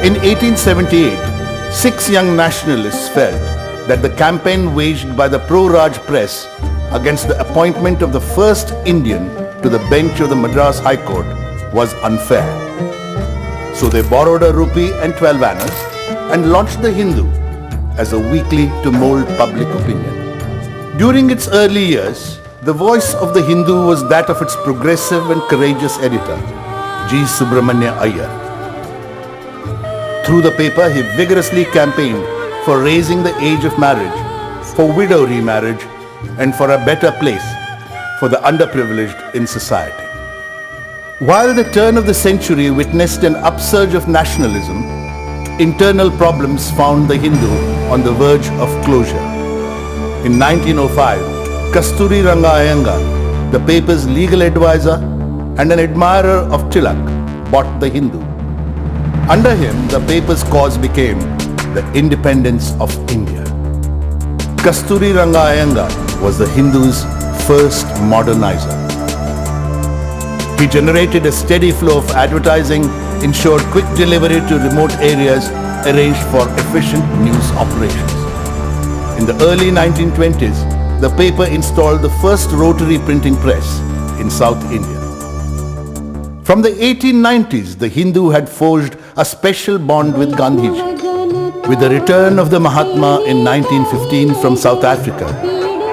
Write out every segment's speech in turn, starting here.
In 1878, 6 young nationalists felt that the campaign waged by the pro-Raj press against the appointment of the first Indian to the bench of the Madras High Court was unfair. So they borrowed a rupee and 12 annas and launched the Hindu as a weekly to mold public opinion. During its early years, the voice of the Hindu was that of its progressive and courageous editor, G. Subramanya Iyer. Through the paper, he vigorously campaigned for raising the age of marriage, for widow remarriage, and for a better place for the underprivileged in society. While the turn of the century witnessed an upsurge of nationalism, internal problems found the Hindu on the verge of closure. In 1905, Kasturi Ranga Iyengar, the paper's legal advisor and an admirer of Tilak, bought the Hindu. Under him, the paper's cause became the independence of India. Kasturi Ranga Iyengar was the Hindu's first modernizer. He generated a steady flow of advertising, ensured quick delivery to remote areas, arranged for efficient news operations. In the early 1920s, the paper installed the first rotary printing press in South India. From the 1890s, the Hindu had forged a special bond with Gandhiji. With the return of the Mahatma in 1915 from South Africa,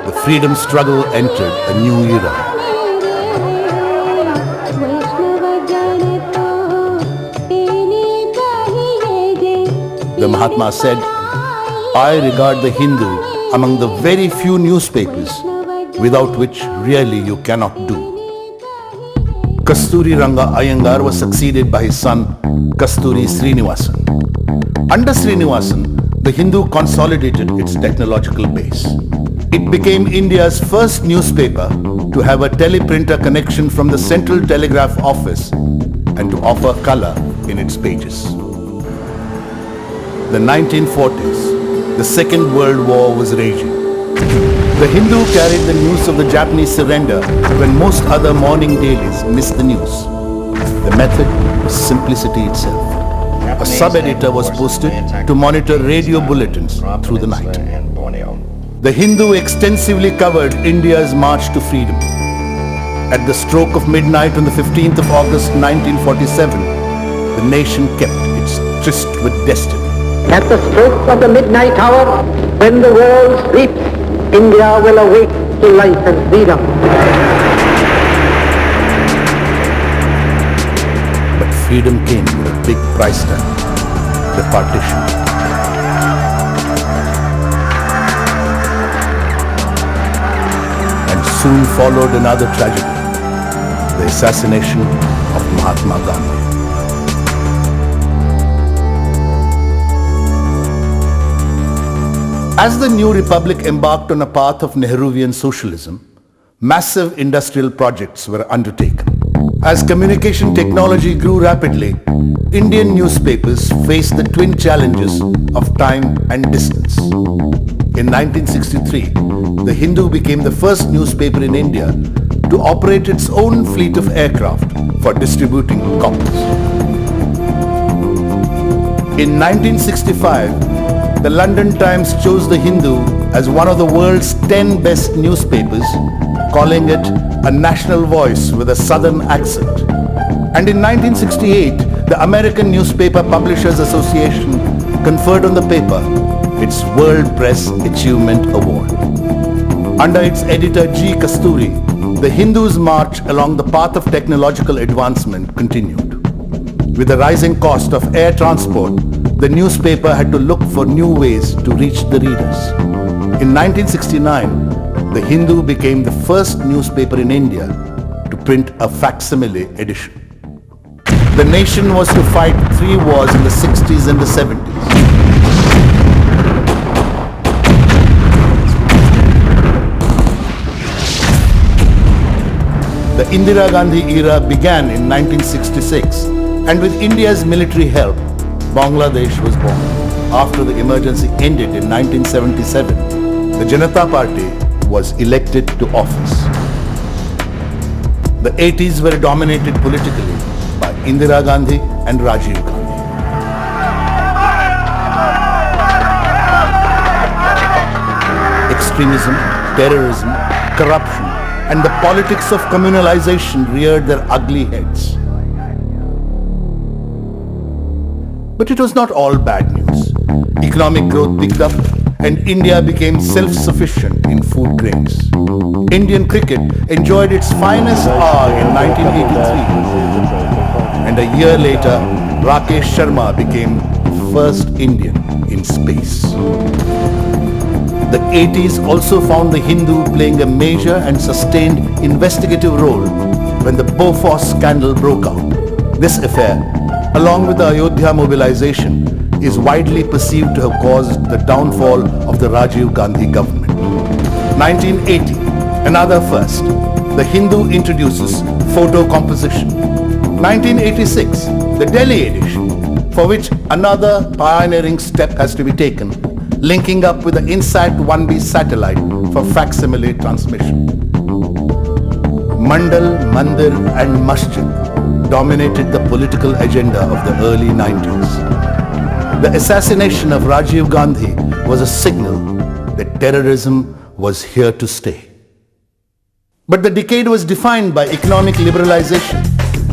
the freedom struggle entered a new era. The Mahatma said, "I regard the Hindu among the very few newspapers without which really you cannot do." Kasturi Ranga Iyengar was succeeded by his son Kasturi Srinivasan. Under Srinivasan, the Hindu consolidated its technological base. It became India's first newspaper to have a teleprinter connection from the Central Telegraph Office and to offer color in its pages. The 1940s, the Second World War was raging. The Hindu carried the news of the Japanese surrender when most other morning dailies missed the news. The method was simplicity itself. A sub-editor was posted to monitor radio bulletins through the night. The Hindu extensively covered India's march to freedom. At the stroke of midnight on the 15th of August 1947, the nation kept its tryst with destiny. At the stroke of the midnight hour, when the world sleeps, India will awake to life and freedom. But freedom came with a big price tag, the partition. And soon followed another tragedy, the assassination of Mahatma Gandhi. As the new republic embarked on a path of Nehruvian socialism, massive industrial projects were undertaken. As communication technology grew rapidly, Indian newspapers faced the twin challenges of time and distance. In 1963, the Hindu became the first newspaper in India to operate its own fleet of aircraft for distributing copies. In 1965, the London Times chose the Hindu as one of the world's 10 best newspapers, calling it a national voice with a southern accent. And in 1968, the American Newspaper Publishers Association conferred on the paper its World Press Achievement Award. Under its editor G. Kasturi, the Hindu's march along the path of technological advancement continued. With the rising cost of air transport, the newspaper had to look for new ways to reach the readers. In 1969, the Hindu became the first newspaper in India to print a facsimile edition. The nation was to fight 3 wars in the 60s and the 70s. The Indira Gandhi era began in 1966, and with India's military help, Bangladesh was born. After the emergency ended in 1977, the Janata Party was elected to office. The 80s were dominated politically by Indira Gandhi and Rajiv Gandhi. extremism, terrorism, corruption, and the politics of communalization reared their ugly heads. But it was not all bad news. Economic growth picked up and India became self-sufficient in food grains. Indian cricket enjoyed its finest hour in 1983. And a year later, Rakesh Sharma became first Indian in space. The 80s also found the Hindu playing a major and sustained investigative role when the Bofors scandal broke out. This affair, along with the Ayodhya mobilization, is widely perceived to have caused the downfall of the Rajiv Gandhi government. 1980, another first. The Hindu introduces photo composition. 1986, the Delhi edition, for which another pioneering step has to be taken, linking up with the INSAT 1B satellite for facsimile transmission. Mandal, Mandir and Masjid dominated the political agenda of the early 90s. The assassination of Rajiv Gandhi was a signal that terrorism was here to stay. But the decade was defined by economic liberalization,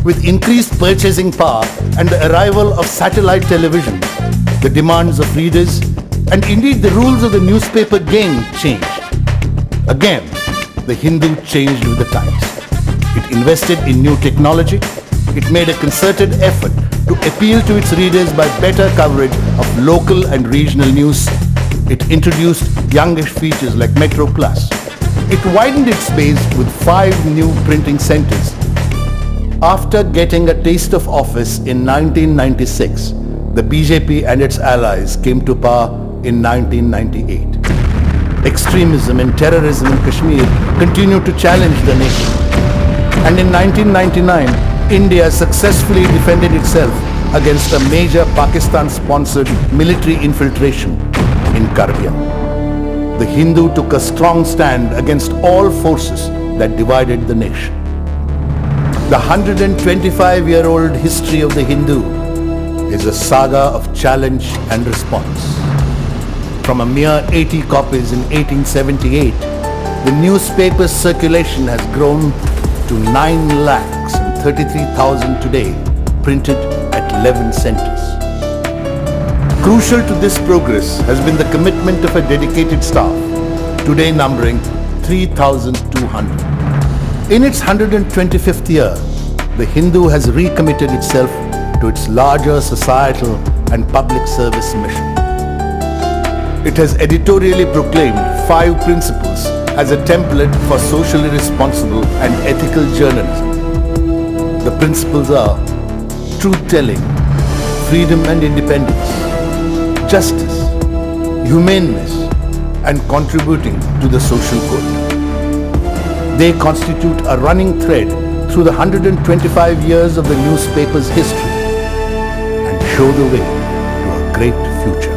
with increased purchasing power and the arrival of satellite television. The demands of readers and indeed the rules of the newspaper game changed. Again, the Hindu changed with the times. It invested in new technology. It made a concerted effort to appeal to its readers by better coverage of local and regional news. It introduced youngish features like Metro Plus. It widened its base with 5 new printing centers. After getting a taste of office in 1996, the BJP and its allies came to power in 1998. Extremism and terrorism in Kashmir continued to challenge the nation. And in 1999, India successfully defended itself against a major Pakistan-sponsored military infiltration in Kargil. The Hindu took a strong stand against all forces that divided the nation. The 125-year-old history of the Hindu is a saga of challenge and response. From a mere 80 copies in 1878, the newspaper's circulation has grown to 9,33,000 today, printed at 11 centers. Crucial to this progress has been the commitment of a dedicated staff, today numbering 3,200. In its 125th year, the Hindu has recommitted itself to its larger societal and public service mission. It has editorially proclaimed 5 principles as a template for socially responsible and ethical journalism. The principles are truth-telling, freedom and independence, justice, humaneness, and contributing to the social good. They constitute a running thread through the 125 years of the newspaper's history and show the way to a great future.